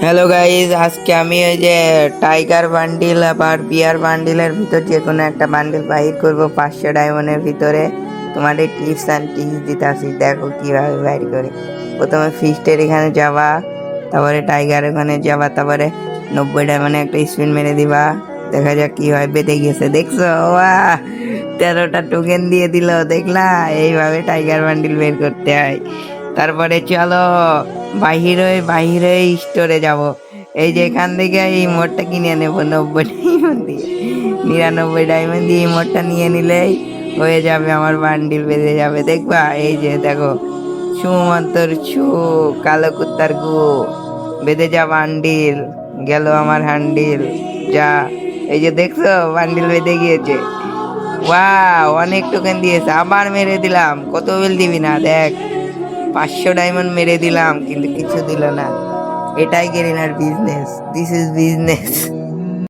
Hello guys, আজকে আমি ওই যে টাইগার বান্ডিল আবার বিয়ার বান্ডিলের ভিতর যে কোনো একটা বান্ডিল বাহির করবো 500 ডায়মন্ডের ভিতরে। তোমাদের টিপস অ্যান্ড টিপস দিতে আসি, দেখো কিভাবে বাইর করে। প্রথমে ফিস্টের এখানে যাবা, তারপরে টাইগার ওখানে যাবা, তারপরে 90 ডায়মন্ডে একটা স্পিন মেরে দিবা। দেখা যাক কি হয়। বেঁধে গেছে, দেখছো? ওয়াহ, 13টা টোকেন দিয়ে দিল, দেখলা? এইভাবে টাইগার বান্ডিল বের করতে হয়। তারপরে চলো বাহিরে স্টোরে যাব। এই যে এখান থেকে এই মোটটা কিনে নেব 90 ডায়মন্ড দিয়ে, 99 ডায়মন্ড দিয়ে এই মোটটা নিয়ে নিলেই হয়ে যাবে, আমার বান্ডিল বেঁধে যাবে। দেখবা? এই যে দেখো, সুমন্তর ছু, কালো কুত্তার গু, বেঁধে যা বান্ডিল, গেল আমার হ্যান্ডিল যা। এই যে দেখছো, বান্ডিল বেঁধে গিয়েছে। ওয়াও, অনেক টোকেন দিয়েছে, আবার মেরে দিলাম। কত বেল দিবি না, দেখ 500 ডায়মন্ড মেরে দিলাম কিন্তু কিছু দিল না। এটাই গেরিনার বিজনেস, দিস ইজ বিজনেস।